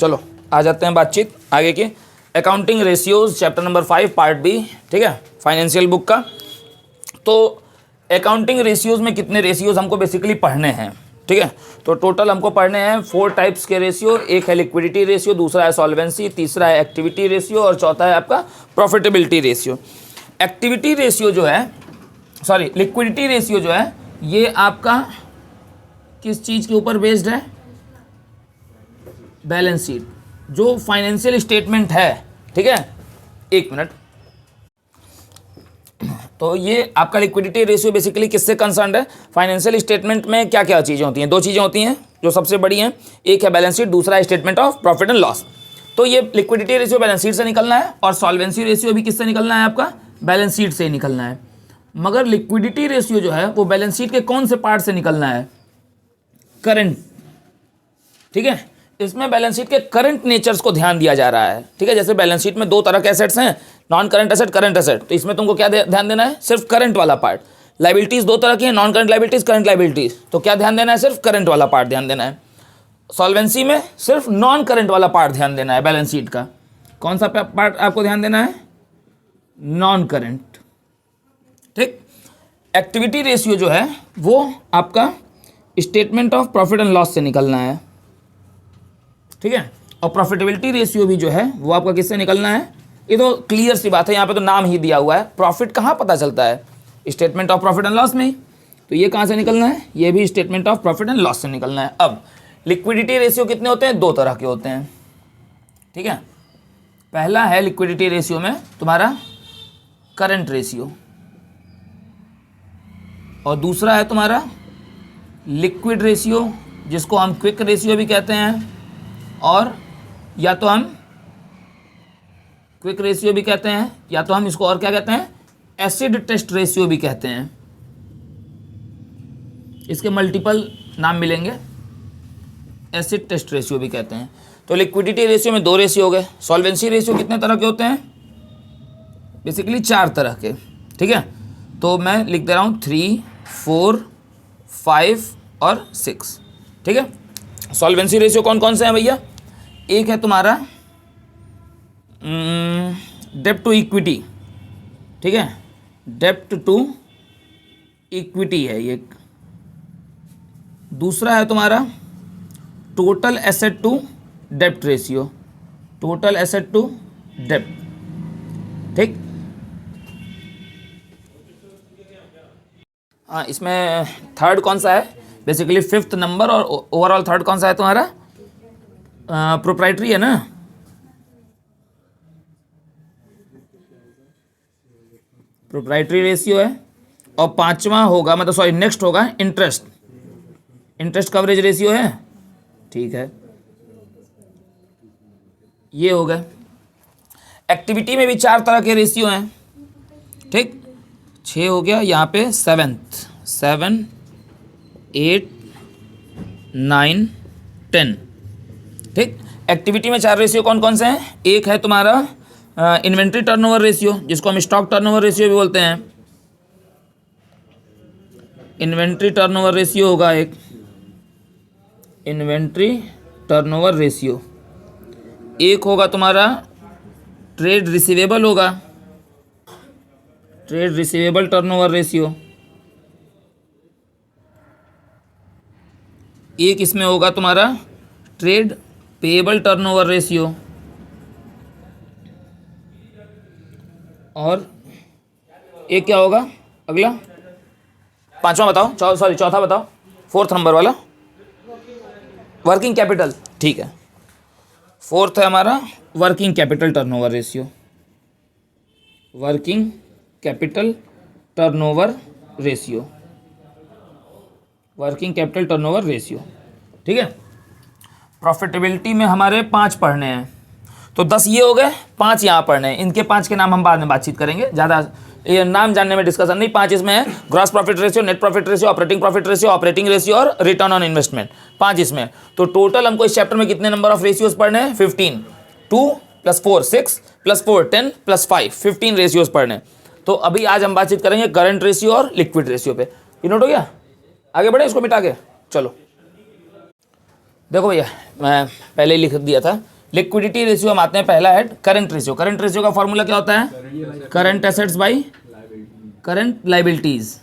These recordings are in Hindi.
चलो आ जाते हैं बातचीत आगे की। Accounting ratios chapter number 5 part B, ठीक है, फाइनेंशियल बुक का। तो अकाउंटिंग रेशियोज में कितने रेशियोज हमको बेसिकली पढ़ने हैं, ठीक है। तो टोटल हमको पढ़ने हैं 4 टाइप्स के रेशियो। एक है लिक्विडिटी रेशियो, दूसरा है सॉल्वेंसी, तीसरा है एक्टिविटी रेशियो और चौथा है आपका प्रॉफिटेबिलिटी रेशियो। एक्टिविटी रेशियो जो है, सॉरी लिक्विडिटी रेशियो जो है, ये आपका किस चीज़ के ऊपर बेस्ड है? बैलेंस शीट, जो फाइनेंशियल स्टेटमेंट है, ठीक है। एक मिनट। तो ये आपका लिक्विडिटी रेशियो बेसिकली किससे कंसर्न्ड है? फाइनेंशियल स्टेटमेंट में क्या क्या चीज़ें होती हैं? 2 चीज़ें होती हैं जो सबसे बड़ी हैं, एक है बैलेंस शीट, दूसरा है statement of profit and loss. तो ये लिक्विडिटी रेशियो बैलेंस शीट से निकलना है और सॉल्वेंसी रेशियो भी किससे निकलना है? आपका बैलेंस शीट से ही निकलना है। मगर लिक्विडिटी रेशियो जो है वो बैलेंस शीट के कौन से पार्ट से निकलना है? करंट, ठीक है। इसमें बैलेंस शीट के करंट नेचर्स को ध्यान दिया जा रहा है, ठीक है। जैसे बैलेंस शीट में 2 तरह के एसेट्स हैं, non current asset, current asset. तो इसमें तुमको क्या ध्यान देना है? सिर्फ करंट वाला पार्ट। लाइबिलिटीज 2 तरह की हैं, non current liabilities, current liabilities. तो क्या ध्यान देना है? सिर्फ करंट वाला पार्ट ध्यान देना है। सॉल्वेंसी में सिर्फ नॉन करंट वाला पार्ट ध्यान देना है बैलेंस शीट का। कौन सा पार्ट आपको ध्यान देना है? नॉन करंट, ठीक। एक्टिविटी रेशियो जो है वो आपका statement of profit and loss से निकलना है, ठीक है। और प्रॉफिटेबिलिटी रेशियो भी जो है वो आपका किससे निकलना है? ये तो क्लियर सी बात है, यहाँ पे तो नाम ही दिया हुआ है। प्रॉफिट कहाँ पता चलता है? Statement of profit and loss में ही। तो ये कहाँ से निकलना है? ये भी statement of profit and loss से निकलना है। अब लिक्विडिटी रेशियो कितने होते हैं? 2 तरह के होते हैं, ठीक है। पहला है लिक्विडिटी रेशियो में तुम्हारा करंट रेशियो, और दूसरा है तुम्हारा लिक्विड रेशियो, जिसको हम क्विक रेशियो भी कहते हैं, और या तो हम क्विक रेशियो भी कहते हैं, या तो हम इसको और क्या कहते हैं? एसिड टेस्ट रेशियो भी कहते हैं। इसके मल्टीपल नाम मिलेंगे, एसिड टेस्ट रेशियो भी कहते हैं। तो लिक्विडिटी रेशियो में 2 रेशियो हो गए। सॉल्वेंसी रेशियो कितने तरह के होते हैं? बेसिकली 4 तरह के, ठीक है। तो मैं लिख दे रहा हूँ 3, 4, 5 और 6, ठीक है। सॉल्वेंसी रेशियो कौन कौन से हैं भैया? एक है तुम्हारा डेब्ट टू इक्विटी, ठीक है। डेब्ट टू इक्विटी है एक। दूसरा है तुम्हारा टोटल एसेट टू डेब्ट रेशियो, टोटल एसेट टू डेब्ट, ठीक। हाँ, इसमें थर्ड कौन सा है? बेसिकली 5th नंबर, और ओवरऑल थर्ड कौन सा है तुम्हारा? प्रोप्राइटरी है ना। प्रोप्राइटरी रेशियो है। और 5वां होगा, मतलब सॉरी नेक्स्ट होगा इंटरेस्ट, इंटरेस्ट कवरेज रेशियो है, ठीक है। ये हो गए। एक्टिविटी में भी 4 तरह के रेशियो हैं, ठीक। 6 हो गया, यहाँ पे 7, 8, 9, 10, ठीक। एक्टिविटी में 4 रेशियो कौन कौन से हैं? एक है तुम्हारा इन्वेंट्री टर्नओवर रेशियो, जिसको हम स्टॉक टर्नओवर रेशियो भी बोलते हैं। इन्वेंट्री टर्नओवर रेशियो होगा एक, इन्वेंट्री टर्नओवर रेशियो। एक होगा तुम्हारा ट्रेड रिसीवेबल होगा, ट्रेड रिसीवेबल टर्नओवर रेशियो। एक इसमें होगा तुम्हारा ट्रेड पेएबल टर्नओवर रेशियो, और एक क्या होगा अगला? 5वां बताओ, सॉरी चौथा बताओ, 4th नंबर वाला वर्किंग कैपिटल, ठीक है। 4th है हमारा working capital turnover ratio, working capital turnover ratio, working capital turnover ratio, ठीक है। प्रॉफिटेबिलिटी में हमारे 5 पढ़ने हैं, तो 10 ये हो गए, 5 यहाँ पढ़ने हैं। इनके 5 के नाम हम बाद में बातचीत करेंगे, ज़्यादा ये नाम जानने में डिस्कशन नहीं। 5 इसमें है gross profit ratio, net profit ratio, operating profit ratio, operating ratio और रिटर्न ऑन इन्वेस्टमेंट, 5 इसमें। तो टोटल हमको इस चैप्टर में कितने नंबर ऑफ रेशियोज पढ़ने हैं? 15। 2 + 4 6 + 4 10 + 5 15 रेशियोज पढ़ने। तो अभी आज हम बातचीत करेंगे करंट रेशियो और लिक्विड रेशियो पे। ये नोट हो गया? आगे बढ़े, इसको मिटा के चलो। देखो भैया, मैं पहले ही लिख दिया था लिक्विडिटी रेशियो हम आते हैं, पहला head current ratio. Current ratio का फॉर्मूला क्या होता है? Current assets by current liabilities,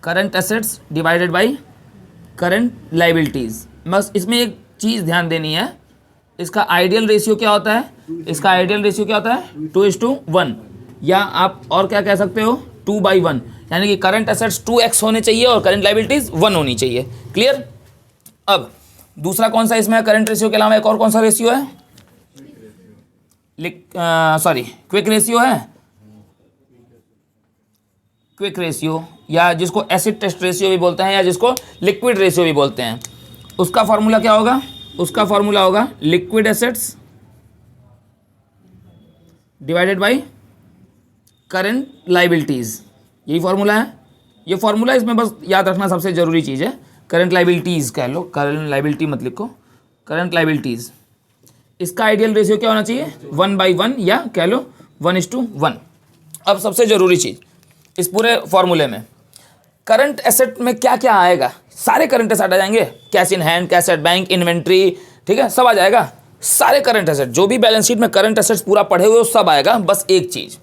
current assets divided by current liabilities. बस इसमें एक चीज़ ध्यान देनी है, इसका आइडियल रेशियो क्या होता है? इसका आइडियल रेशियो क्या होता है? 2:1, या आप और क्या कह सकते हो? 2/1, यानी कि करंट एसेट्स 2x होने चाहिए और करंट लाइबिलिटीज 1 होनी चाहिए। क्लियर? अब दूसरा कौन सा इसमें है? करंट रेशियो के अलावा एक और कौन सा रेशियो है? क्विक रेशियो है। क्विक रेशियो, या जिसको एसिड टेस्ट रेशियो भी बोलते हैं, या जिसको लिक्विड रेशियो भी बोलते हैं। उसका फॉर्मूला क्या होगा? उसका फॉर्मूला होगा liquid assets divided by current liabilities. यही फॉर्मूला है। ये फॉर्मूला, इसमें बस याद रखना सबसे जरूरी चीज़ है, करंट लाइबिलिटीज कह लो, करंट लाइबिलिटी मत लिखो, करंट लाइबिलिटीज। इसका आइडियल रेशियो क्या होना चाहिए? 1/1, या कह लो 1:1। अब सबसे जरूरी चीज़ इस पूरे फॉर्मूले में, करंट एसेट में क्या क्या आएगा? सारे करंट एसेट आ जाएंगे, cash in hand, cash at bank, inventory, ठीक है, सब आ जाएगा। सारे करंट एसेट, जो भी बैलेंस शीट में करंट एसेट्स पूरा पढ़े हुए, वो सब आएगा। बस एक चीज़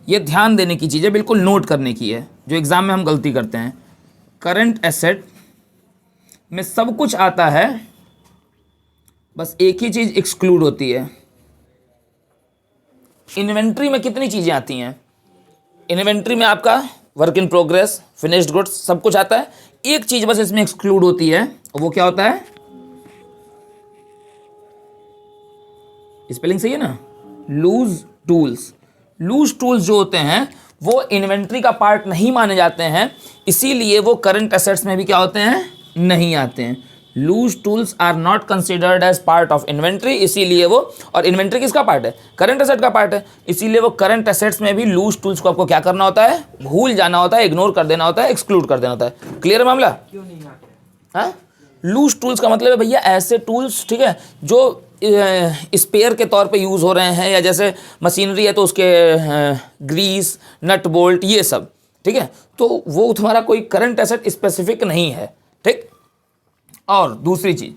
ये ध्यान देने की चीज़ है, बिल्कुल नोट करने की है, जो एग्जाम में हम गलती करते हैं। करंट एसेट में सब कुछ आता है, बस एक ही चीज़ एक्सक्लूड होती है। इन्वेंट्री में कितनी चीज़ें आती हैं? इन्वेंट्री में आपका work in progress, finished goods, सब कुछ आता है। एक चीज़ बस इसमें एक्सक्लूड होती है, वो क्या होता है? स्पेलिंग सही है ना? Loose tools. लूज टूल्स जो होते हैं वो इन्वेंट्री का पार्ट नहीं माने जाते हैं, इसीलिए वो करंट एसेट्स में भी क्या होते हैं? नहीं आते हैं। Loose tools are not considered as part of inventory, इसीलिए वो, और इन्वेंट्री किसका पार्ट है? करंट एसेट का पार्ट है, इसीलिए वो करंट एसेट्स में भी लूज टूल्स को आपको क्या करना होता है? भूल जाना होता है, इग्नोर कर देना होता है, एक्सक्लूड कर देना होता है। क्लियर है मामला? क्यों नहीं आते? हाँ, लूज टूल्स का मतलब है भैया ऐसे टूल्स, ठीक है, जो स्पेयर के तौर पे यूज़ हो रहे हैं, या जैसे मशीनरी है तो उसके ग्रीस, नट बोल्ट, ये सब, ठीक है, तो वो तुम्हारा कोई करंट एसेट स्पेसिफिक नहीं है। ठीक। और दूसरी चीज़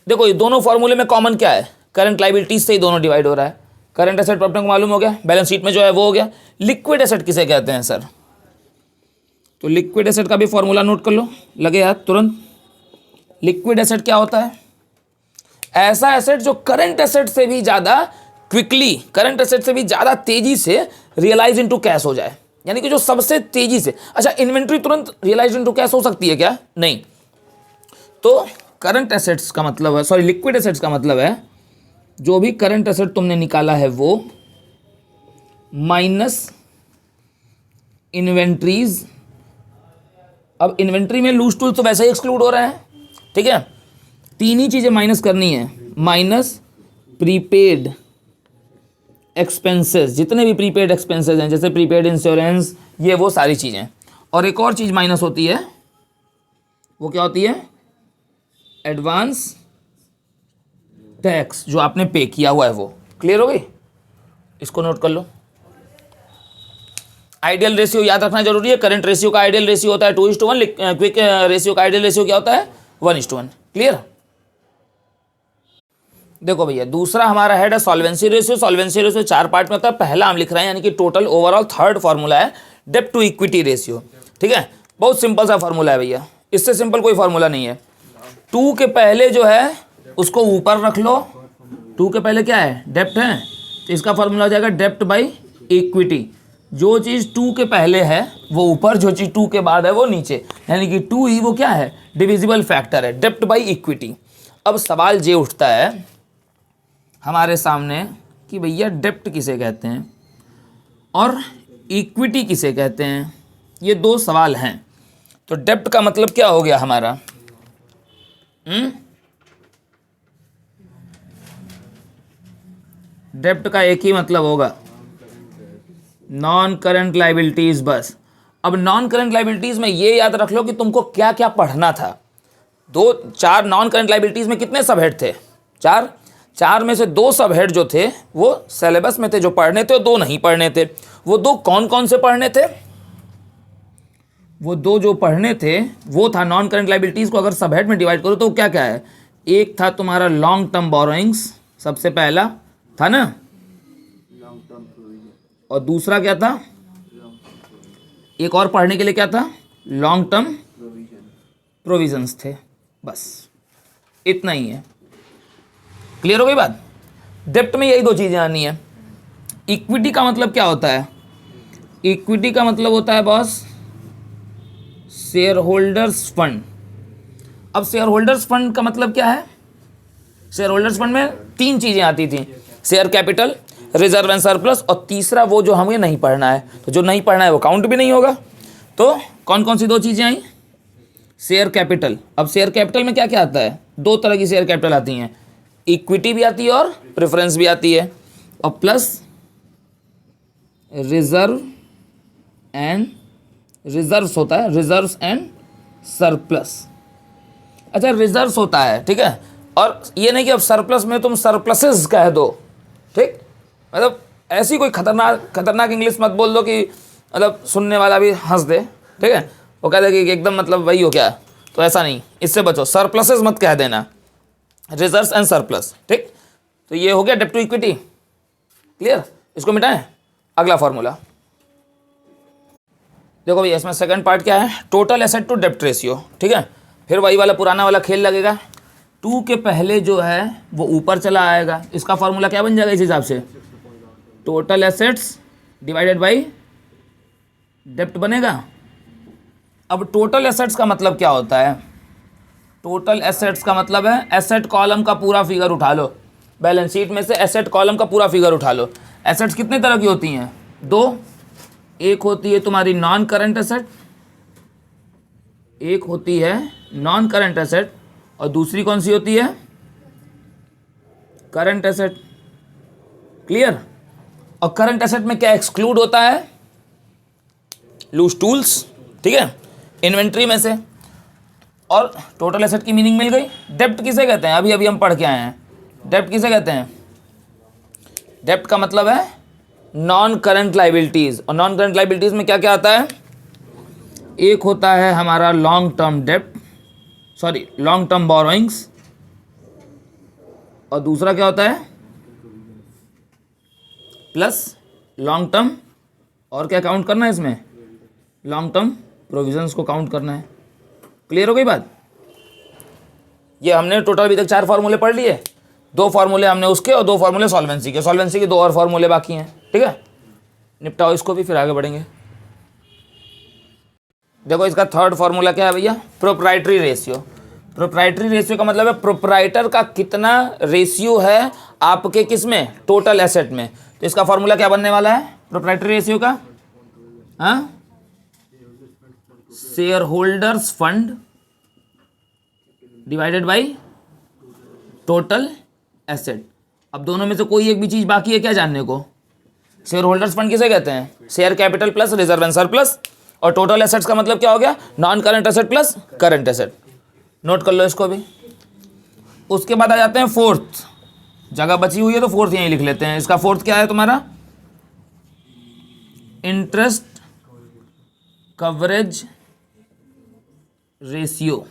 देखो, ये दोनों फॉर्मूले में कॉमन क्या है? करंट लाइबिलिटीज से ही दोनों डिवाइड हो रहा है। करंट एसेट प्रॉफिट को मालूम हो गया, बैलेंस शीट में जो है वो हो गया। लिक्विड एसेट किसे कहते हैं सर? तो लिक्विड एसेट का भी फॉर्मूला नोट कर लो, लगे हाथ तुरंत। लिक्विड एसेट क्या होता है? ऐसा एसेट जो करंट एसेट से भी ज़्यादा क्विकली, करंट एसेट से भी ज़्यादा तेजी से रियलाइज इनटू कैश हो जाए, यानी कि जो सबसे तेजी से। अच्छा, इन्वेंट्री तुरंत रियलाइज इनटू कैश हो सकती है क्या? नहीं। तो करंट एसेट्स का मतलब है, सॉरी, लिक्विड एसेट्स का मतलब है जो भी करंट एसेट तुमने निकाला है वो माइनस इन्वेंट्रीज। अब इन्वेंट्री में लूज टूल तो वैसे ही एक्सक्लूड हो रहे हैं, ठीक है, तीन ही चीज़ें माइनस करनी है। माइनस प्रीपेड एक्सपेंसेस, जितने भी प्रीपेड एक्सपेंसेस हैं, जैसे प्रीपेड इंश्योरेंस, ये वो सारी चीज़ें। और एक और चीज़ माइनस होती है, वो क्या होती है? एडवांस टैक्स, जो आपने पे किया हुआ है वो। क्लियर हो गई? इसको नोट कर लो। आइडियल रेशियो याद रखना जरूरी है। करंट रेशियो का आइडियल रेशियो होता है 2:1, क्विक रेशियो का आइडियल रेशियो क्या होता है? 1:1। क्लियर? देखो भैया, दूसरा हमारा हेड है solvency ratio. Solvency ratio 4 part में होता है। पहला हम लिख रहे हैं, यानी कि टोटल ओवरऑल थर्ड फॉर्मूला है डेब्ट टू इक्विटी रेशियो। ठीक है, बहुत सिंपल सा फॉर्मूला है भैया, इससे सिंपल कोई फॉर्मूला नहीं है। 2 के पहले जो है उसको ऊपर रख लो। 2 के पहले क्या है? डेब्ट है, तो इसका फॉर्मूला हो जाएगा डेब्ट बाई इक्विटी। जो चीज़ 2 के पहले है वो ऊपर, जो चीज़ 2 के बाद है वो नीचे, यानी कि 2 ही वो क्या है? डिविजिबल फैक्टर है, डेब्ट बाई इक्विटी। अब सवाल ये उठता है हमारे सामने कि भैया डेब्ट किसे कहते हैं और इक्विटी किसे कहते हैं? ये 2 सवाल हैं। तो डेब्ट का मतलब क्या हो गया हमारा? डेब्ट का एक ही मतलब होगा, नॉन करंट लाइबिलिटीज, बस। अब नॉन करंट लाइबिलिटीज में ये याद रख लो कि तुमको क्या क्या पढ़ना था। 4 नॉन करंट लाइबिलिटीज में कितने सब हेड थे? 4 में से 2 सब हेड जो थे वो सिलेबस में थे, जो पढ़ने थे, और 2 नहीं पढ़ने थे। वो 2 कौन कौन से पढ़ने थे? वो 2 जो पढ़ने थे वो था नॉन करंट लाइबिलिटीज को अगर सब हेड में डिवाइड करो तो क्या क्या है? एक था तुम्हारा लॉन्ग टर्म बोरोइंग्स, सबसे पहला था ना, और दूसरा क्या था, एक और पढ़ने के लिए क्या था, लॉन्ग टर्म प्रोविजंस थे। बस इतना ही है। क्लियर हो गई बात। डेप्ट में यही दो चीज़ें आनी है। इक्विटी का मतलब क्या होता है, इक्विटी का मतलब होता है बॉस शेयर होल्डर्स फंड। अब शेयर होल्डर्स फंड का मतलब क्या है, शेयर होल्डर्स फंड में तीन चीज़ें आती थी, share capital, reserve and surplus, और तीसरा वो जो हमें नहीं पढ़ना है, तो जो नहीं पढ़ना है वो काउंट भी नहीं होगा। तो कौन कौन सी दो चीज़ें आई, शेयर कैपिटल। अब शेयर कैपिटल में क्या क्या आता है, दो तरह की शेयर कैपिटल आती हैं, इक्विटी भी आती है और प्रेफरेंस भी आती है, और प्लस रिजर्व एंड रिजर्व्स होता है, रिजर्व्स एंड सरप्लस। अच्छा रिजर्व्स होता है, ठीक है, और ये नहीं कि अब सरप्लस में तुम सरप्लसेस कह दो, ठीक, मतलब ऐसी कोई खतरनाक इंग्लिश मत बोल दो कि मतलब सुनने वाला भी हंस दे, ठीक है, वो कह दे कि एकदम मतलब वही हो क्या, तो ऐसा नहीं, इससे बचो, सरप्लसेस मत कह देना, रिजर्व्स एंड सरप्लस, ठीक। तो ये हो गया डेब्ट टू इक्विटी, क्लियर। इसको मिटाएं, अगला फॉर्मूला देखो भैया, इसमें सेकंड पार्ट क्या है, टोटल एसेट टू डेब्ट रेशियो, ठीक है। फिर वही वाला पुराना वाला खेल लगेगा, 2 के पहले जो है वो ऊपर चला आएगा, इसका फॉर्मूला क्या बन जाएगा इस हिसाब से, टोटल एसेट्स डिवाइडेड बाई डेब्ट बनेगा। अब टोटल एसेट्स का मतलब क्या होता है, टोटल एसेट्स का मतलब है एसेट कॉलम का पूरा फिगर उठा लो, बैलेंस शीट में से एसेट कॉलम का पूरा फिगर उठा लो। एसेट्स कितने तरह की होती हैं, दो, एक होती है तुम्हारी नॉन करंट एसेट, एक होती है नॉन करंट एसेट, और दूसरी कौन सी होती है, करंट एसेट, क्लियर। और करंट एसेट में क्या एक्सक्लूड होता है, लूज टूल्स, ठीक है, इन्वेंट्री में से। और टोटल एसेट की मीनिंग मिल गई। डेब्ट किसे कहते हैं, अभी अभी हम पढ़ के आए हैं, डेब्ट किसे कहते हैं, डेब्ट का मतलब है नॉन करंट लाइबिलिटीज, और नॉन करंट लाइबिलिटीज में क्या क्या आता है, एक होता है हमारा लॉन्ग टर्म डेब्ट, सॉरी लॉन्ग टर्म बोरोइंग्स, और दूसरा क्या होता है प्लस लॉन्ग टर्म, और क्या काउंट करना है इसमें, लॉन्ग टर्म प्रोविजंस को काउंट करना है। क्लियर हो गई बात। ये हमने टोटल अभी तक 4 फार्मूले पढ़ लिए, 2 फार्मूले हमने उसके और 2 फार्मूले सॉल्वेंसी के, सॉल्वेंसी के 2 और फार्मूले बाकी हैं, ठीक है, निपटाओ इसको भी, फिर आगे बढ़ेंगे। देखो इसका थर्ड फार्मूला क्या है भैया, प्रोप्राइटरी रेशियो। प्रोप्राइटरी रेशियो का मतलब है प्रोप्राइटर का कितना रेशियो है आपके किस में, टोटल एसेट में। तो इसका फार्मूला क्या बनने वाला है प्रोप्राइटरी रेशियो का, हाँ, share holders fund divided by total asset. अब दोनों में से कोई एक भी चीज बाकी है क्या जानने को, शेयर होल्डर्स फंड किसे कहते हैं, share capital plus reserve and surplus, और टोटल एसेट्स का मतलब क्या हो गया, non current asset plus current asset. Note कर लो इसको भी। उसके बाद आ जाते हैं फोर्थ, जगह बची हुई है तो फोर्थ यहीं लिख लेते हैं। इसका फोर्थ क्या है तुम्हारा, इंटरेस्ट कवरेज रेशियो,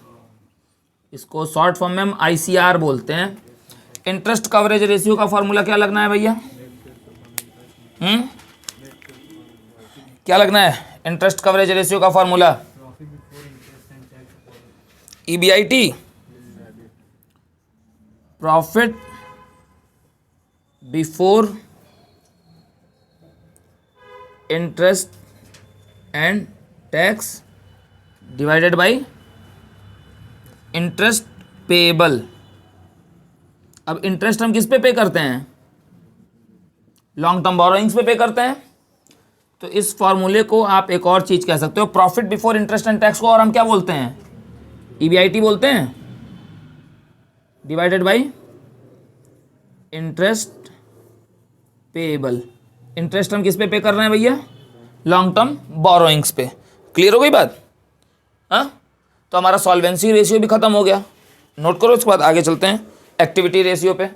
इसको शॉर्ट फॉर्म में हम ICR बोलते हैं। इंटरेस्ट कवरेज रेशियो का फॉर्मूला क्या लगना है भैया, क्या लगना है इंटरेस्ट कवरेज रेशियो का formula, EBIT, profit before interest and tax divided by interest payable. अब इंटरेस्ट हम किस पे करते हैं, लॉन्ग टर्म बोरोइंग्स पे करते हैं। तो इस फॉर्मूले को आप एक और चीज़ कह सकते हो, profit before interest and tax को और हम क्या बोलते हैं, EBIT बोलते हैं, divided by interest payable. Interest हम किस पे कर रहे हैं भैया, लॉन्ग टर्म बोरोइंग्स पे। क्लियर हो गई बात, हाँ। तो हमारा सॉल्वेंसी रेशियो भी खत्म हो गया। नोट करो, इसके बाद आगे चलते हैं एक्टिविटी रेशियो पे।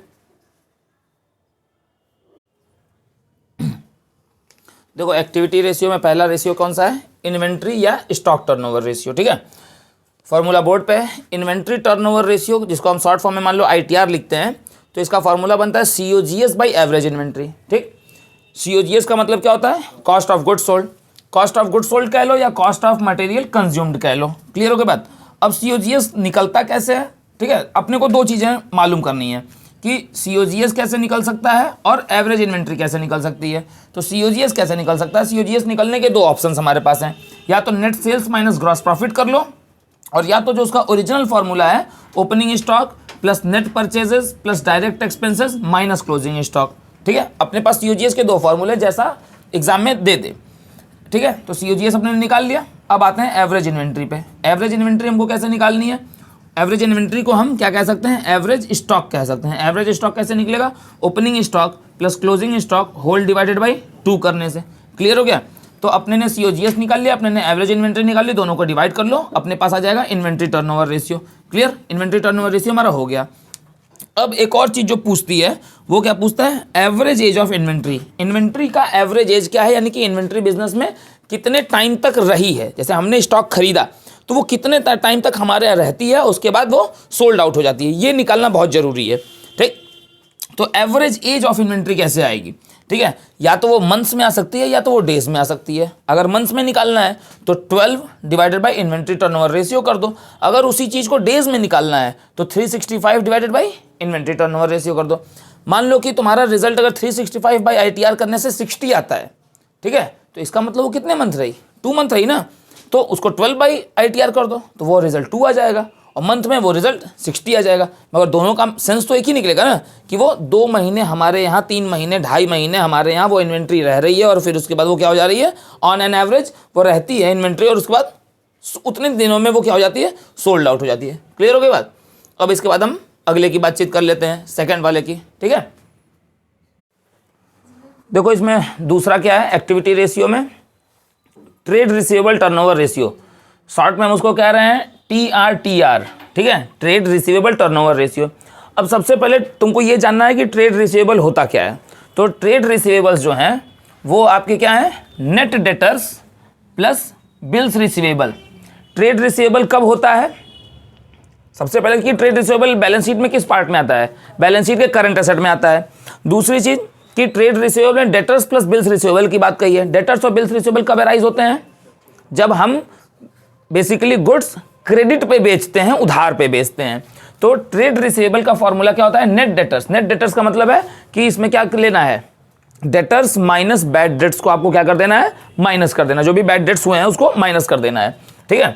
देखो एक्टिविटी रेशियो में पहला रेशियो कौन सा है, इन्वेंट्री या स्टॉक टर्नओवर रेशियो, ठीक है। फॉर्मूला बोर्ड पे है, इन्वेंट्री टर्नओवर रेशियो, जिसको हम शॉर्ट फॉर्म में मान लो ITR लिखते हैं, तो इसका फॉर्मूला बनता है COGS बाई एवरेज इन्वेंट्री। ठीक, COGS का मतलब क्या होता है? Cost of good sold. Cost of good sold कह लो या कॉस्ट ऑफ मटेरियल कंज्यूम्ड कह लो। क्लियर हो गई बात? अब COGS निकलता कैसे है? ठीक है, अपने को दो चीज़ें मालूम करनी है कि COGS कैसे निकल सकता है और एवरेज इन्वेंट्री कैसे निकल सकती है। तो COGS कैसे निकल सकता है? COGS निकलने के दो ऑप्शंस हमारे पास हैं, या तो net sales minus gross profit कर लो, और या तो जो उसका ओरिजिनल फॉर्मूला है opening stock plus net purchases plus direct expenses minus closing stock. ठीक है, अपने पास COGS के दो फॉर्मूले जैसा एग्जाम में दे दे। ठीक है, तो COGS अपने निकाल लिया। अब आते हैं एवरेज इन्वेंट्री पे। एवरेज इन्वेंट्री हमको कैसे निकालनी है? एवरेज इन्वेंट्री को हम क्या कह सकते हैं? एवरेज स्टॉक कह सकते हैं। एवरेज स्टॉक कैसे निकलेगा? Opening stock plus closing stock whole divided by 2 करने से। क्लियर हो गया? तो अपने ने COGS निकाल लिया, अपने ने एवरेज इन्वेंट्री निकाल ली, दोनों को डिवाइड कर लो, अपने पास आ जाएगा inventory turnover ratio. Clear? Inventory turnover ratio हमारा हो गया। अब एक और चीज जो पूछती है वो क्या पूछता है? Average age of inventory. Inventory का एवरेज एज क्या है, यानी कि इन्वेंट्री बिजनेस में कितने टाइम तक रही है। जैसे हमने स्टॉक खरीदा तो वो कितने टाइम तक हमारे यहाँ रहती है, उसके बाद वो सोल्ड आउट हो जाती है, ये निकालना बहुत जरूरी है। ठीक, तो एवरेज एज ऑफ इन्वेंट्री कैसे आएगी? ठीक है, या तो वो मंथ्स में आ सकती है या तो वो डेज में आ सकती है। अगर मंथ्स में निकालना है तो 12 divided by inventory turnover ratio कर दो। अगर उसी चीज़ को डेज में निकालना है तो 365 divided by inventory turnover ratio कर दो। मान लो कि तुम्हारा रिजल्ट अगर 365 बाई ITR करने से 60 आता है, ठीक है, तो इसका मतलब वो कितने मंथ रही? 2 मंथ रही ना, तो उसको 12 बाई ITR कर दो तो वो रिजल्ट 2 आ जाएगा, और मंथ में वो रिजल्ट 60 आ जाएगा। मगर दोनों का सेंस तो एक ही निकलेगा ना, कि वो 2 महीने हमारे यहाँ, 3 महीने, 2.5 महीने हमारे यहाँ वो इन्वेंट्री रह रही है, और फिर उसके बाद वो क्या हो जा रही है? ऑन एन एवरेज वो रहती है इन्वेंट्री, और उसके बाद उतने दिनों में वो क्या हो जाती है? सोल्ड आउट हो जाती है। क्लियर हो गई बात? अब इसके बाद हम अगले की बातचीत कर लेते हैं, सेकेंड वाले की। ठीक है, देखो इसमें दूसरा क्या है? एक्टिविटी रेशियो में trade receivable turnover ratio, short में हम उसको कह रहे हैं TRTR। ठीक है, ट्रेड रिसीवेबल टर्नओवर रेशियो। अब सबसे पहले तुमको ये जानना है कि ट्रेड रिसीवेबल होता क्या है। तो ट्रेड रिसीवेबल्स जो हैं वो आपके क्या है? Net debtors plus bills receivable. Trade receivable कब होता है? सबसे पहले कि ट्रेड रिसीवेबल बैलेंस शीट में किस पार्ट में आता है? बैलेंस शीट के करंट एसेट में आता है। दूसरी चीज कि ट्रेड रिसीवेबल में डेटर्स प्लस बिल्स रिसीवेबल की बात कही है। डेटर्स और बिल्स रिसीवेबल कब अराइज होते हैं? जब हम बेसिकली गुड्स क्रेडिट पे बेचते हैं, उधार पे बेचते हैं। तो ट्रेड रिसीवेबल का फॉर्मूला क्या होता है? Net debtors. नेट डेटर्स का मतलब है कि इसमें क्या लेना है? डेटर्स माइनस बैड डेट्स को आपको क्या कर देना है? माइनस कर देना। जो भी बैड डेट्स हुए हैं उसको माइनस कर देना है। ठीक है,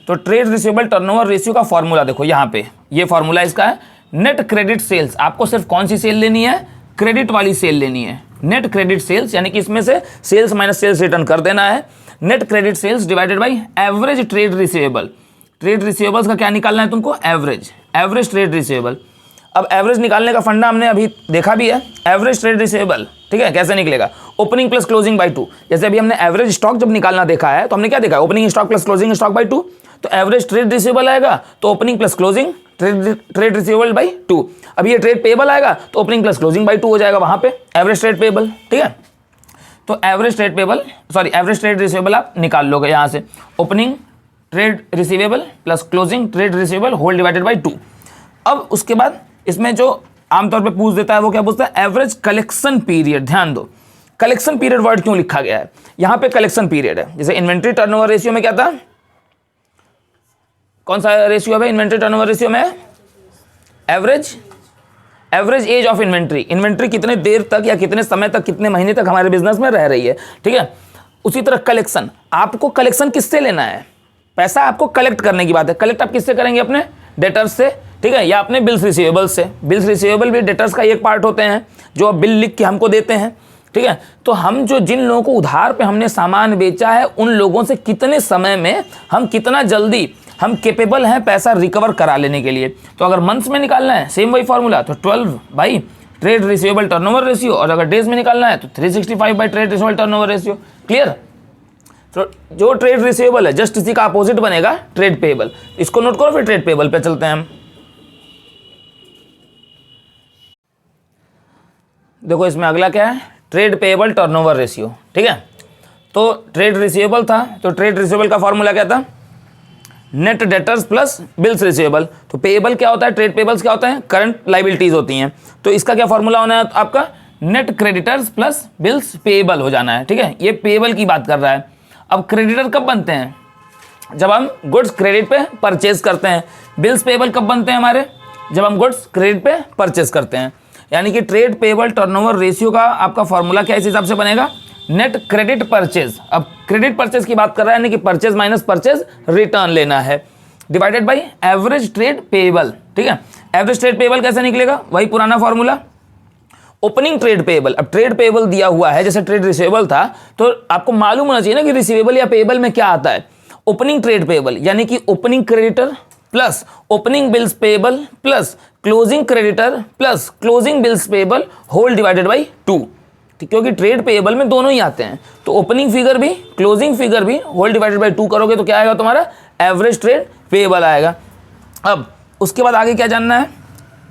तो ट्रेड रिसीवेबल टर्नओवर रेशियो का फॉर्मूला देखो यहाँ पे, ये फॉर्मूला इसका है नेट क्रेडिट सेल्स। आपको सिर्फ कौन सी सेल लेनी है? क्रेडिट वाली सेल लेनी है। नेट क्रेडिट सेल्स यानी कि इसमें से सेल्स माइनस सेल्स रिटर्न कर देना है। Net credit sales divided by average trade receivable. Trade receivables का क्या निकालना है तुमको? एवरेज। Average trade receivable. अब एवरेज निकालने का फंडा हमने अभी देखा भी है। एवरेज ट्रेड रिसीवेबल, ठीक है, कैसे निकलेगा? Opening plus closing by 2। जैसे अभी हमने एवरेज स्टॉक जब निकालना देखा है तो हमने क्या देखा? Opening stock plus closing stock by 2। तो एवरेज ट्रेड रिसीवेबल आएगा तो opening plus closing trade receivable by 2। अब ये ट्रेड पेबल आएगा तो ओपनिंग प्लस क्लोजिंग बाई 2 हो जाएगा वहां पे एवरेज ट्रेड पेबल। ठीक है, तो average trade payable average trade receivable आप निकाल लोगे यहां से। Opening trade receivable plus closing trade receivable whole divided by 2। अब उसके बाद इसमें जो आमतौर पे पूछ देता है वो क्या पूछता है? Average collection period. ध्यान दो, कलेक्शन पीरियड वर्ड क्यों लिखा गया है यहां पे? कलेक्शन पीरियड है। जैसे इन्वेंट्री टर्नओवर रेशियो में क्या था? कौन सा रेशियो है इन्वेंट्री टर्नओवर रेशियो में? Average age of inventory. Inventory कितने देर तक या कितने समय तक, कितने महीने तक हमारे बिजनेस में रह रही है। ठीक है, उसी तरह कलेक्शन, आपको कलेक्शन किससे लेना है? पैसा आपको कलेक्ट करने की बात है। कलेक्ट आप किससे करेंगे? अपने डेटर्स से, ठीक है, या अपने बिल्स रिसीवेबल से। बिल्स रिसीवेबल भी डेटर्स का एक पार्ट होते हैं जो बिल लिख के हमको देते हैं। ठीक है, तो हम जो जिन लोगों को उधार पे हमने सामान बेचा है उन लोगों से कितने समय में, हम कितना जल्दी हम केपेबल हैं पैसा रिकवर करा लेने के लिए। तो अगर मंथ्स में निकालना है सेम वही फॉर्मूला, तो 12 by trade receivable turnover ratio, और अगर डेज में निकालना है तो 365 by trade receivable turnover ratio. Clear? तो जो ट्रेड रिसीवेबल है जस्ट इसी का अपोजिट बनेगा ट्रेड पेएबल। इसको नोट करो, फिर ट्रेड पेएबल पे चलते हैं हम। देखो इसमें अगला क्या है? Trade payable turnover ratio. ठीक है, तो ट्रेड रिसीवेबल था तो ट्रेड रिसीवेबल का फॉर्मूला क्या था? Net debtors plus bills receivable. तो पेएबल क्या होता है, ट्रेड पेएबल्स क्या होता है, करंट लाइबिलिटीज होती हैं। तो इसका क्या फॉर्मूला होना है आपका, net creditors plus bills payable हो जाना है, ठीक है। ये पेएबल की बात कर रहा है। अब क्रेडिटर कब बनते हैं, जब हम गुड्स क्रेडिट पे परचेज करते हैं। बिल्स पेएबल कब बनते हैं हमारे, जब हम गुड्स क्रेडिट पे परचेज करते हैं। यानी कि ट्रेड पेएबल टर्नओवर रेशियो का आपका फॉर्मूला क्या इस हिसाब से बनेगा, नेट क्रेडिट परचेज। अब क्रेडिट परचेज की बात कर रहा है, यानी कि परचेज माइनस परचेज रिटर्न लेना है, divided by average trade payable, ठीक है। एवरेज ट्रेड पेएबल कैसे निकलेगा, वही पुराना फॉर्मूला, ओपनिंग ट्रेड पेएबल। अब ट्रेड पेएबल दिया हुआ है, जैसे ट्रेड रिसीवेबल था, तो आपको मालूम होना चाहिए ना कि रिसीवेबल या पेएबल में क्या आता है। ओपनिंग ट्रेड पेएबल यानी कि opening creditor plus opening bills payable plus closing creditor plus closing bills payable whole divided by 2, क्योंकि ट्रेड पेएबल में दोनों ही आते हैं। तो ओपनिंग फिगर भी क्लोजिंग फिगर भी होल डिवाइडेड बाई 2 करोगे तो क्या आएगा तुम्हारा, एवरेज ट्रेड पेएबल आएगा। अब उसके बाद आगे क्या जानना है,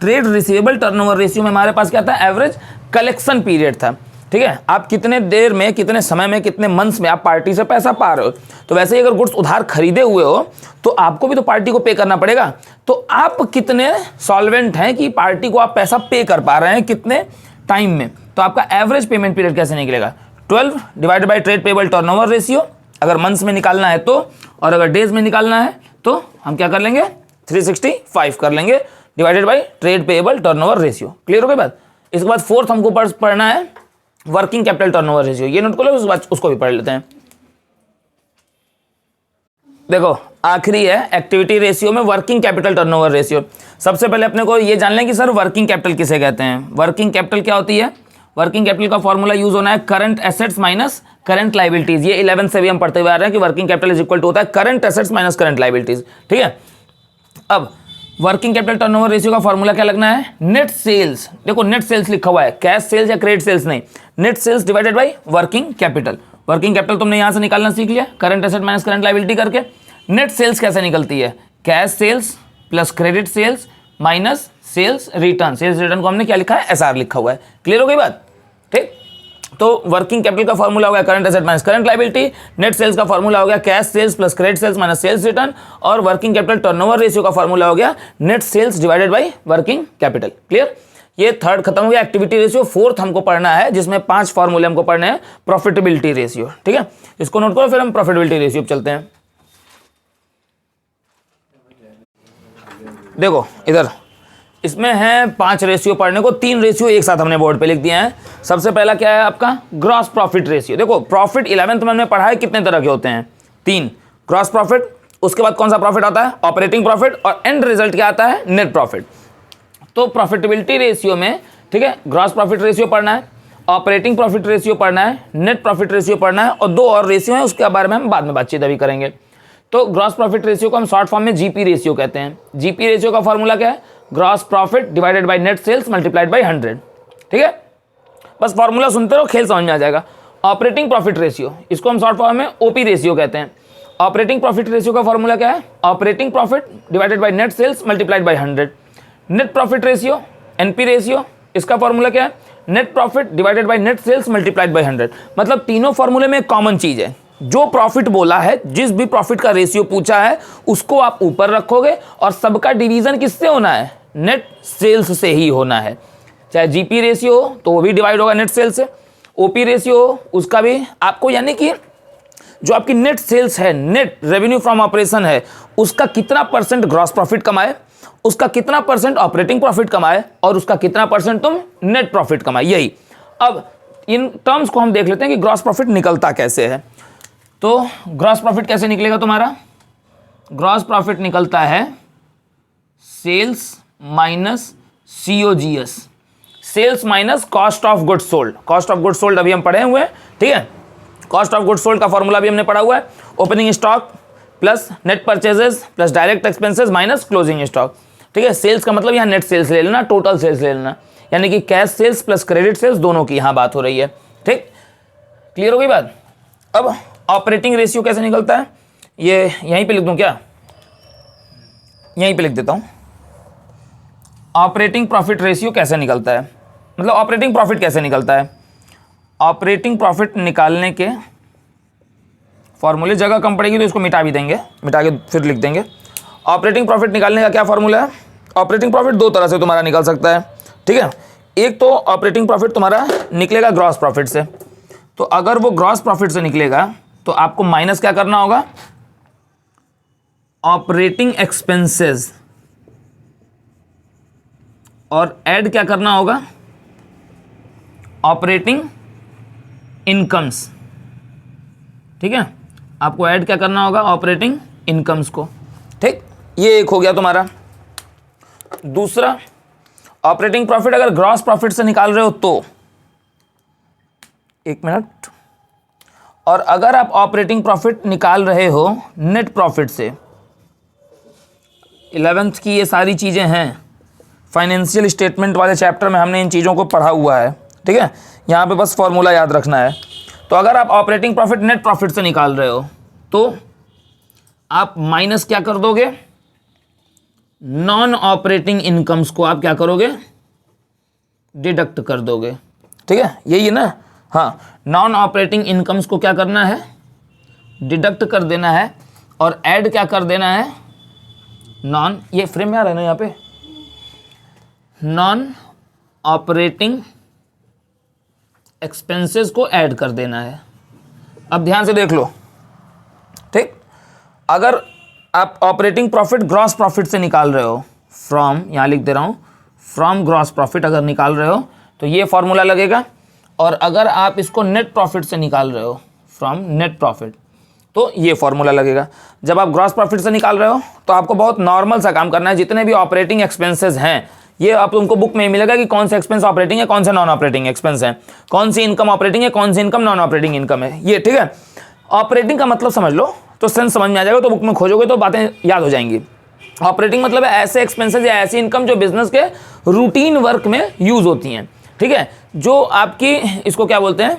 ट्रेड रिसीवेबल टर्नओवर रेशियो में हमारे पास क्या था, एवरेज कलेक्शन पीरियड था, ठीक है। आप कितने देर में, कितने समय में, कितने मंथ्स में आप पार्टी से पैसा पा रहे हो। तो वैसे ही अगर गुड्स उधार खरीदे हुए हो तो आपको भी तो पार्टी को पे करना पड़ेगा। तो आप कितने सॉल्वेंट हैं कि पार्टी को आप पैसा पे कर पा रहे हैं, कितने टाइम में। तो आपका एवरेज पेमेंट पीरियड कैसे निकलेगा, 12 divided by trade payable turnover ratio, अगर मंथ्स में निकालना है तो, और अगर डेज में निकालना है तो हम क्या कर लेंगे, 365 कर लेंगे, divided by trade payable turnover ratio. Clear हो गई बात। इसके बाद फोर्थ हमको पढ़ना है वर्किंग कैपिटल टर्नओवर रेशियो, ये नोट कर लो, उसके बाद उसको भी पढ़ लेते हैं। देखो आखिरी है एक्टिविटी रेशियो में वर्किंग कैपिटल टर्नओवर रेशियो। सबसे पहले अपने को ये जान लें कि सर वर्किंग कैपिटल किसे कहते हैं। वर्किंग कैपिटल क्या होती है, वर्किंग कैपिटल का फॉर्मूला यूज होना है current assets minus current liabilities. ये 11 से भी हम पढ़ते हुए आ रहे हैं कि working capital is equal to होता है current assets minus current liabilities, ठीक है। अब वर्किंग कैपिटल टर्नओवर रेशियो का फॉर्मूला क्या लगना है, नेट सेल्स। देखो नेट सेल्स लिखा हुआ है, कैश सेल्स या क्रेडिट सेल्स नहीं, net sales divided by working capital. Working capital तुमने यहां से निकालना सीख लिया, current asset minus current liability करके। नेट सेल्स कैसे निकलती है, cash sales plus credit sales minus sales return. Sales return को हमने क्या लिखा है, एसआर लिखा हुआ है। क्लियर हो गई बात, ठीक। तो वर्किंग कैपिटल का फॉर्मूला हो गया current asset minus current liability, net sales का फॉर्मूला हो गया cash sales plus credit sales minus sales return, और वर्किंग कैपिटल टर्नओवर रेशियो का फॉर्मूला हो गया net sales divided by working capital. Clear, ये थर्ड खत्म हो गया एक्टिविटी रेशियो। फोर्थ हमको पढ़ना है जिसमें 5 फॉर्मूले हमको पढ़ने हैं, प्रॉफिटेबिलिटी रेशियो, ठीक है। इसको नोट करो, फिर हम प्रॉफिटेबिलिटी रेशियो पे चलते हैं। देखो इधर इसमें है 5 रेशियो पढ़ने को, 3 रेशियो एक साथ हमने बोर्ड पे लिख दिए हैं। सबसे पहला क्या है आपका ग्रॉस प्रॉफिट रेशियो। देखो प्रॉफिट 11th में हमने पढ़ा है कितने तरह के होते हैं, 3। ग्रॉस प्रॉफिट, उसके बाद कौन सा प्रॉफिट आता है, ऑपरेटिंग प्रॉफिट, और एंड रिजल्ट क्या आता है, नेट प्रॉफिट। तो प्रॉफिटेबिलिटी रेशियो में, ठीक है, ग्रॉस प्रॉफिट रेशियो पढ़ना है, ऑपरेटिंग प्रॉफिट रेशियो पढ़ना है, नेट प्रॉफिट रेशियो पढ़ना है, और 2 और रेशियो है उसके बारे में हम बाद में बातचीत अभी करेंगे। तो ग्रॉस प्रॉफिट रेशियो को हम शॉर्ट फॉर्म में जीपी रेशियो कहते हैं। जीपी रेशियो का फॉर्मूला क्या है, gross profit divided by net sales multiplied by 100, ठीक है। बस फॉर्मूला सुनते रहो, खेल समझ में आ जाएगा। ऑपरेटिंग प्रॉफिट रेशियो, इसको हम शॉर्ट फॉर्म में ओपी रेशियो कहते हैं। ऑपरेटिंग प्रॉफिट रेशियो का फॉर्मूला क्या है, operating profit divided by net sales multiplied by 100। Net profit ratio, NP ratio, इसका फॉर्मूला क्या है, net profit divided by net sales multiplied by 100। मतलब तीनों फॉर्मूले में एक कॉमन चीज है, जो प्रॉफिट बोला है, जिस भी प्रॉफिट का रेशियो पूछा है उसको आप ऊपर रखोगे, और सबका डिवीजन किससे होना है, नेट सेल्स से ही होना है। चाहे जीपी रेशियो हो तो वो भी डिवाइड होगा नेट सेल्स से, ओपी रेशियो हो उसका भी आपको, यानी कि जो आपकी नेट सेल्स है, नेट रेवेन्यू फ्रॉम ऑपरेशन है, उसका कितना परसेंट ग्रॉस प्रॉफिट कमाए, उसका कितना परसेंट ऑपरेटिंग प्रॉफिट कमाए, और उसका कितना परसेंट तुम नेट प्रॉफिट कमाए, यही। अब इन टर्म्स को हम देख लेते हैं कि ग्रॉस प्रॉफिट निकलता कैसे है। तो ग्रॉस प्रॉफिट कैसे निकलेगा तुम्हारा, ग्रॉस प्रॉफिट निकलता है sales minus COGS, sales minus cost of goods sold. Cost of goods sold अभी हम पढ़े हुए हैं, ठीक है। कॉस्ट ऑफ गुड्स सोल्ड का फॉर्मूला भी हमने पढ़ा हुआ है, opening stock plus net purchases plus direct expenses minus closing stock, ठीक है। सेल्स का मतलब यहाँ नेट सेल्स ले लेना, टोटल सेल्स ले लेना, यानी कि cash sales plus credit sales दोनों की यहाँ बात हो रही है, ठीक। क्लियर हो गई बात। अब ऑपरेटिंग रेशियो कैसे निकलता है, ये यहीं पे लिख दूं क्या, यहीं पे लिख देता हूं। ऑपरेटिंग प्रॉफिट रेशियो कैसे निकलता है, मतलब ऑपरेटिंग प्रॉफिट कैसे निकलता है। ऑपरेटिंग प्रॉफिट निकालने के फॉर्मूले जगह कम पड़ेगी तो इसको मिटा भी देंगे, मिटा के फिर लिख देंगे। ऑपरेटिंग प्रॉफिट निकालने का क्या फॉर्मूला है? ऑपरेटिंग प्रॉफिट दो तरह से तुम्हारा निकल सकता है, ठीक है। एक तो ऑपरेटिंग प्रॉफिट तुम्हारा निकलेगा ग्रॉस प्रॉफिट से, तो अगर वो ग्रॉस प्रॉफिट से निकलेगा तो आपको माइनस क्या करना होगा? ऑपरेटिंग एक्सपेंसेस, और ऐड क्या करना होगा? ऑपरेटिंग इनकम्स, ठीक है। आपको ऐड क्या करना होगा? ऑपरेटिंग इनकम्स को, ठीक। ये एक हो गया तुम्हारा। दूसरा, ऑपरेटिंग प्रॉफिट अगर ग्रॉस प्रॉफिट से निकाल रहे हो तो, एक मिनट, और अगर आप ऑपरेटिंग प्रॉफिट निकाल रहे हो नेट प्रॉफिट से, 11th की ये सारी चीज़ें हैं, फाइनेंशियल स्टेटमेंट वाले चैप्टर में हमने इन चीज़ों को पढ़ा हुआ है, ठीक है। यहाँ पे बस फॉर्मूला याद रखना है। तो अगर आप ऑपरेटिंग प्रॉफिट नेट प्रॉफिट से निकाल रहे हो तो आप माइनस क्या कर दोगे? नॉन ऑपरेटिंग इनकम्स को आप क्या करोगे? डिडक्ट कर दोगे, ठीक है। यही है ना? हाँ, नॉन ऑपरेटिंग इनकम्स को क्या करना है? डिडक्ट कर देना है, और ऐड क्या कर देना है? नॉन, ये फ्रेम में आ रहा है ना यहाँ पे, नॉन ऑपरेटिंग एक्सपेंसेस को ऐड कर देना है। अब ध्यान से देख लो, ठीक। अगर आप ऑपरेटिंग प्रॉफिट ग्रॉस प्रॉफिट से निकाल रहे हो, फ्रॉम, यहाँ लिख दे रहा हूँ, फ्रॉम ग्रॉस प्रॉफिट अगर निकाल रहे हो तो ये फॉर्मूला लगेगा। और अगर आप इसको नेट प्रॉफिट से निकाल रहे हो, फ्रॉम नेट प्रॉफिट, तो ये फॉर्मूला लगेगा। जब आप ग्रॉस प्रॉफिट से निकाल रहे हो तो आपको बहुत नॉर्मल सा काम करना है। जितने भी ऑपरेटिंग एक्सपेंसेस हैं, ये आप उनको बुक में मिलेगा कि कौन से एक्सपेंस ऑपरेटिंग है, कौन से नॉन ऑपरेटिंग एक्सपेंस है, कौन सी इनकम ऑपरेटिंग है, कौन सी इनकम नॉन ऑपरेटिंग इनकम है, ये, ठीक है। ऑपरेटिंग का मतलब समझ लो तो सेंस समझ में आ जाएगा, तो बुक में खोजोगे तो बातें याद हो जाएंगी। ऑपरेटिंग मतलब है ऐसे एक्सपेंसेस या ऐसी इनकम जो बिजनेस के रूटीन वर्क में यूज होती हैं, ठीक है। जो आपकी, इसको क्या बोलते हैं,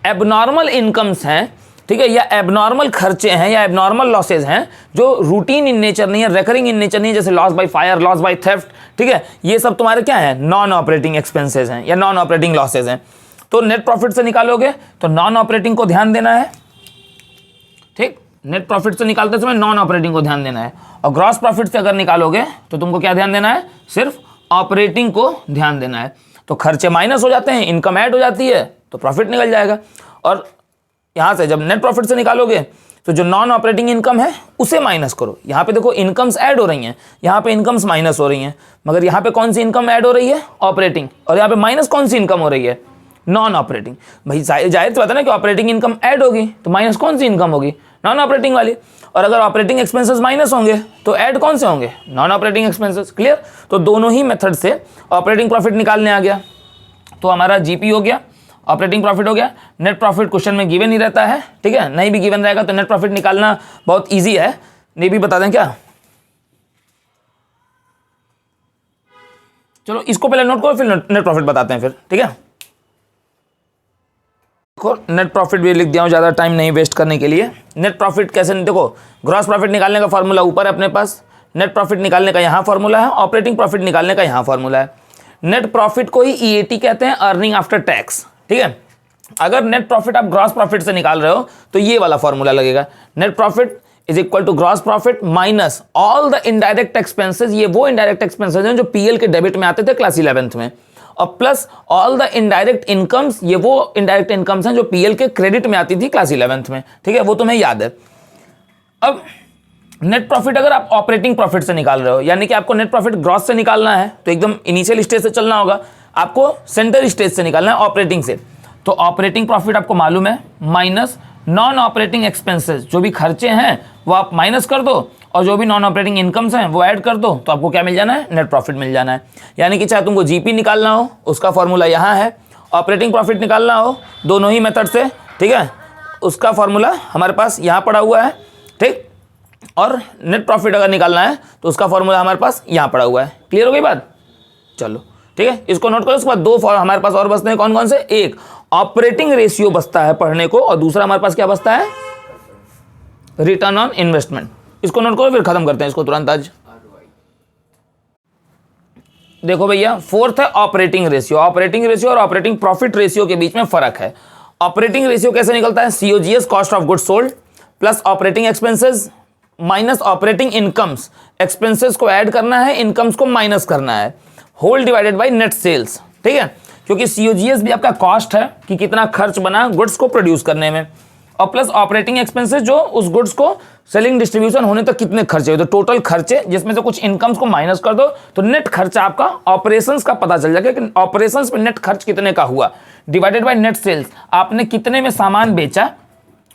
एबनॉर्मल इनकम्स हैं, ठीक है, या एबनॉर्मल खर्चे हैं, या एबनॉर्मल लॉसेज हैं जो रूटीन इन नेचर नहीं है, रेकरिंग इन नेचर नहीं है, जैसे loss by fire, loss by theft, ठीक है। ये सब तुम्हारे क्या है? नॉन ऑपरेटिंग एक्सपेंसेस हैं या नॉन ऑपरेटिंग लॉसेज हैं। तो नेट प्रॉफिट से निकालोगे तो नॉन ऑपरेटिंग को ध्यान देना है, ठीक। नेट प्रॉफिट से निकालते समय नॉन ऑपरेटिंग को ध्यान देना है। और ग्रॉस प्रॉफिट से अगर निकालोगे तो तुमको क्या ध्यान देना है? सिर्फ ऑपरेटिंग को ध्यान देना है। तो खर्चे माइनस हो जाते हैं, इनकम ऐड हो जाती है, तो प्रॉफिट निकल जाएगा। और यहाँ से जब नेट प्रॉफिट से निकालोगे तो जो नॉन ऑपरेटिंग इनकम है उसे माइनस करो। यहाँ पे देखो इनकम्स ऐड हो रही हैं, यहाँ पे इनकम्स माइनस हो रही हैं, मगर यहाँ पे कौन सी इनकम ऐड हो रही है? ऑपरेटिंग। और यहाँ पे माइनस कौन सी इनकम हो रही है? Non operating. भाई जाहिर सी बात है ना कि ऑपरेटिंग इनकम ऐड होगी तो माइनस कौन सी इनकम होगी? नॉन ऑपरेटिंग वाली। और अगर ऑपरेटिंग एक्सपेंसेस माइनस होंगे तो ऐड कौन से होंगे? Non operating expenses. क्लियर? तो दोनों ही मेथड से ऑपरेटिंग प्रॉफिट निकालने आ गया। तो हमारा जीपी हो गया, ऑपरेटिंग प्रॉफिट हो गया। नेट प्रॉफिट क्वेश्चन में गिवन ही रहता है, ठीक है। नहीं भी गिवन रहेगा तो नेट प्रॉफिट निकालना बहुत इजी है। नहीं भी बता दें क्या? चलो इसको पहले नोट करो, फिर नेट प्रॉफिट बताते हैं फिर, ठीक है। देखो नेट प्रॉफिट भी लिख दिया हूं ज़्यादा टाइम नहीं वेस्ट करने के लिए। नेट प्रॉफिट कैसे? देखो ग्रॉस प्रॉफिट निकालने का फॉर्मूला ऊपर है अपने पास, नेट प्रॉफिट निकालने का यहाँ फॉर्मूला है, ऑपरेटिंग प्रॉफिट निकालने का यहाँ फॉर्मूला है। नेट प्रॉफिट को ही ईएटी कहते हैं, अर्निंग आफ्टर टैक्स, ठीक है। अगर नेट प्रॉफिट आप ग्रॉस प्रॉफिट से निकाल रहे हो तो ये वाला फॉर्मूला लगेगा, net profit is equal to gross profit minus all the indirect expenses. ये वो इनडायरेक्ट एक्सपेंसेस हैं जो पीएल के डेबिट में आते थे क्लास 11th में, और plus all the indirect incomes, ये वो इनडायरेक्ट इनकम्स हैं जो पीएल के क्रेडिट में आती थी क्लास 11th में, ठीक है, वो तुम्हें याद है। अब नेट प्रॉफिट अगर आप ऑपरेटिंग प्रॉफिट से निकाल रहे हो, यानी कि आपको नेट प्रॉफिट ग्रॉस से निकालना है तो एकदम इनिशियल स्टेज से चलना होगा, आपको सेंटर स्टेज से निकालना है ऑपरेटिंग से। तो ऑपरेटिंग प्रॉफिट आपको मालूम है माइनस नॉन ऑपरेटिंग एक्सपेंसेस, जो भी खर्चे हैं वो आप माइनस कर दो, और जो भी नॉन ऑपरेटिंग इनकम्स हैं वो ऐड कर दो, तो आपको क्या मिल जाना है? नेट प्रॉफिट मिल जाना है। यानी कि चाहे तुमको जीपी निकालना हो उसका फॉर्मूला यहाँ है, ऑपरेटिंग प्रॉफिट निकालना हो दोनों ही मेथड से, ठीक है, उसका फॉर्मूला हमारे पास यहाँ पड़ा हुआ है, ठीक। और नेट प्रॉफिट अगर निकालना है तो उसका फॉर्मूला हमारे पास यहाँ पड़ा हुआ है। क्लियर हो गई बात? चलो ठीक है, इसको नोट करो। उसके बाद दो हमारे पास और बचते हैं, कौन कौन से? एक ऑपरेटिंग रेशियो बचता है पढ़ने को, और दूसरा हमारे पास क्या बचता है? Return on investment. इसको नोट करो, फिर खत्म करते हैं इसको तुरंत आज। देखो भैया, फोर्थ है ऑपरेटिंग रेशियो। ऑपरेटिंग रेशियो और ऑपरेटिंग प्रॉफिट रेशियो के बीच में फर्क है। ऑपरेटिंग रेशियो कैसे निकलता है? COGS cost of goods sold plus operating expenses minus operating incomes, expenses को ऐड करना है, इनकम्स को माइनस करना है, whole divided by net sales. ठीक है, क्योंकि COGS भी आपका कॉस्ट है कि कितना खर्च बना गुड्स को प्रोड्यूस करने में, और प्लस ऑपरेटिंग एक्सपेंसेस जो उस गुड्स को सेलिंग डिस्ट्रीब्यूशन होने तक कितने खर्चे हुए, तो टोटल खर्चे जिसमें से कुछ इनकम्स को माइनस कर दो तो नेट खर्चा आपका ऑपरेशंस का पता चल जाएगा कि ऑपरेशंस पे नेट खर्च कितने का हुआ, डिवाइडेड बाय नेट सेल्स, आपने कितने में सामान बेचा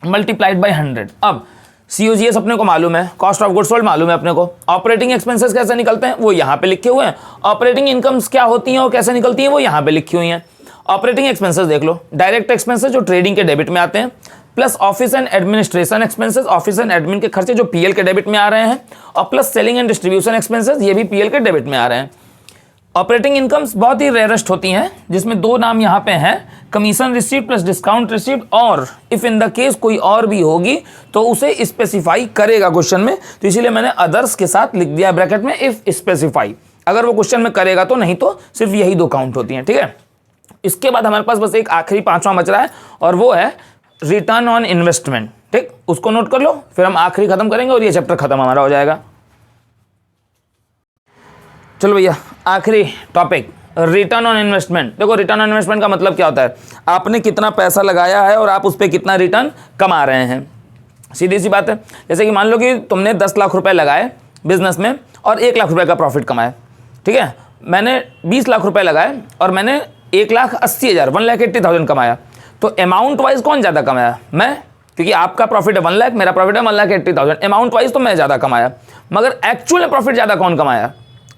मल्टीप्लाइड बाय 100। अब COGS अपने को मालूम है, कॉस्ट ऑफ गुड्स सोल्ड मालूम है अपने को, ऑपरेटिंग एक्सपेंसेस कैसे निकलते हैं वो यहाँ पे लिखे हुए हैं, ऑपरेटिंग इनकम्स क्या होती हैं और कैसे निकलती हैं वो यहाँ पे लिखी हुई हैं। ऑपरेटिंग एक्सपेंसेस देख लो, डायरेक्ट एक्सपेंसेस जो ट्रेडिंग के डेबिट में आते हैं, plus office and administration expenses, office and admin के खर्चे जो PL के डेबिट में आ रहे हैं, और plus selling and distribution expenses ये भी PL के डेबिट में आ रहे हैं। ऑपरेटिंग इनकम्स बहुत ही रेयरेस्ट होती हैं, जिसमें दो नाम यहाँ पे हैं, commission received plus discount received, और इफ इन द केस कोई और भी होगी तो उसे स्पेसिफाई करेगा क्वेश्चन में, तो इसीलिए मैंने अदर्स के साथ लिख दिया ब्रैकेट में इफ स्पेसिफाई, अगर वो क्वेश्चन में करेगा तो, नहीं तो सिर्फ यही दो काउंट होती हैं। ठीक है, इसके बाद हमारे पास बस एक आखिरी पांचवा बच रहा है और वो है रिटर्न ऑन इन्वेस्टमेंट। ठीक, उसको नोट कर लो, फिर हम आखिरी खत्म करेंगे और ये चैप्टर खत्म हमारा हो जाएगा। चलो भैया, आखिरी टॉपिक रिटर्न ऑन इन्वेस्टमेंट। देखो रिटर्न ऑन इन्वेस्टमेंट का मतलब क्या होता है, आपने कितना पैसा लगाया है और आप उस पर कितना रिटर्न कमा रहे हैं। सीधी सी बात है, जैसे कि मान लो कि तुमने 10 लाख रुपए लगाए बिजनेस में और 1 लाख रुपए का प्रॉफिट कमाए। ठीक है, मैंने 20 लाख रुपए लगाए और मैंने 1,80,000 1,80,000 कमाया, तो अमाउंट वाइज कौन ज़्यादा कमाया? मैं, क्योंकि आपका प्रॉफिट है 1 लाख, मेरा प्रॉफिट है 1,80,000, अमाउंट वाइज तो मैं ज़्यादा कमाया, मगर एक्चुअल में प्रॉफिट ज़्यादा कौन कमाया?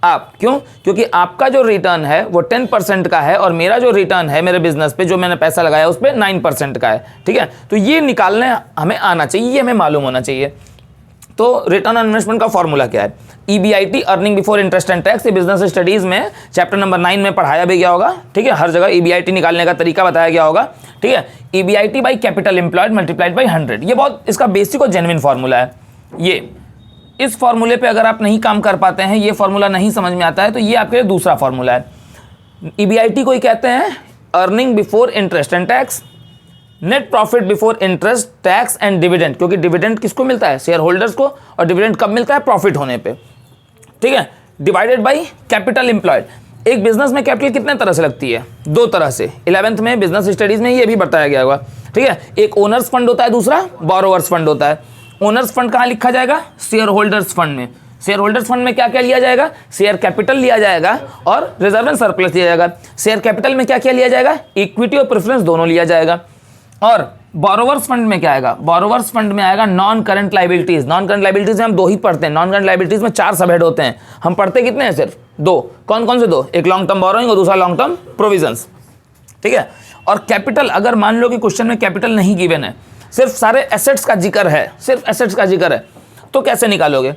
आप। क्यों? क्योंकि आपका जो रिटर्न है वो 10% का है और मेरा जो रिटर्न है मेरे बिजनेस पे जो मैंने पैसा लगाया उस पर 9% का है। ठीक है, तो ये निकालने हमें आना चाहिए, ये हमें मालूम होना चाहिए। तो रिटर्न ऑन इन्वेस्टमेंट का फॉर्मूला क्या है? EBIT, earning before interest and tax, ये बिजनेस स्टडीज में चैप्टर नंबर 9 में पढ़ाया भी गया होगा। ठीक है, हर जगह EBIT निकालने का तरीका बताया गया होगा। ठीक है, EBIT by capital employed multiplied by 100, ये बहुत इसका बेसिक और जेन्युइन फॉर्मूला है। ये इस फॉर्मूले पे अगर आप नहीं काम कर पाते हैं, ये फॉर्मूला नहीं समझ में आता है, तो ये आपके लिए दूसरा फॉर्मूला है। EBIT को ही कहते हैं earning before interest and tax, net profit before interest tax and dividend, क्योंकि डिविडेंड किसको मिलता है? शेयर होल्डर्स को, और डिविडेंड कब मिलता है? प्रॉफिट होने पे। ठीक है, डिवाइडेड बाई कैपिटल एम्प्लॉयड। एक बिजनेस में कैपिटल कितने तरह से लगती है? 2 तरह से। 11th में बिजनेस स्टडीज में ये भी बताया गया होगा। ठीक है, एक ओनर्स फंड होता है, दूसरा बोरोवर्स फंड होता है। ओनर्स फंड कहाँ लिखा जाएगा? शेयर होल्डर्स फंड में। शेयर होल्डर्स फंड में क्या क्या लिया जाएगा? शेयर कैपिटल लिया जाएगा और रिजर्व एंड सरप्लस लिया जाएगा। शेयर कैपिटल में क्या क्या लिया जाएगा? इक्विटी और प्रेफरेंस दोनों लिया जाएगा। और बोरोवर्स फंड में क्या आएगा? बोरोवर्स फंड में आएगा non current liabilities. Non current liabilities में हम 2 ही पढ़ते हैं। नॉन करंट लाइबिलिटीज में 4 सब हेड होते हैं, हम पढ़ते कितने हैं? सिर्फ 2। कौन कौन से 2? एक लॉन्ग टर्म बोरोइंग और दूसरा लॉन्ग टर्म प्रोविजंस। ठीक है, और कैपिटल, अगर मान लो कि क्वेश्चन में कैपिटल नहीं गिवन है, सिर्फ सारे एसेट्स का जिक्र है, सिर्फ एसेट्स का जिक्र है, तो कैसे निकालोगे?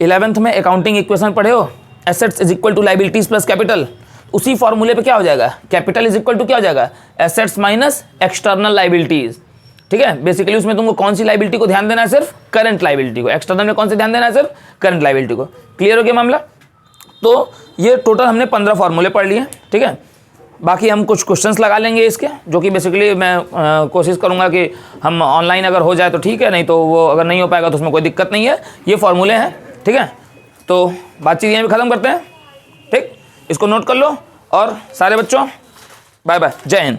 11th में अकाउंटिंग इक्वेशन पढ़े हो, assets is equal to liabilities plus capital. उसी फॉर्मूले पे क्या हो जाएगा? कैपिटल इज इक्वल टू क्या हो जाएगा? Assets minus external liabilities. ठीक है, बेसिकली उसमें तुमको कौन सी लाइबिलिटी को ध्यान देना है? सिर्फ करंट लाइबिलिटी को। एक्सटर्नल में कौन से ध्यान देना है? सिर्फ करंट लाइबिलिटी को। क्लियर हो गया मामला? तो ये टोटल हमने 15 फॉर्मूले पढ़ लिए। ठीक है, बाकी हम कुछ क्वेश्चंस लगा लेंगे इसके, जो कि बेसिकली मैं कोशिश करूंगा कि हम ऑनलाइन अगर हो जाए तो ठीक है, नहीं तो वो अगर नहीं हो पाएगा तो उसमें कोई दिक्कत नहीं है। ये फॉर्मूले हैं। ठीक है, तो बातचीत यहीं पे ख़त्म करते हैं। ठीक, इसको नोट कर लो और सारे बच्चों बाय बाय, जय हिंद।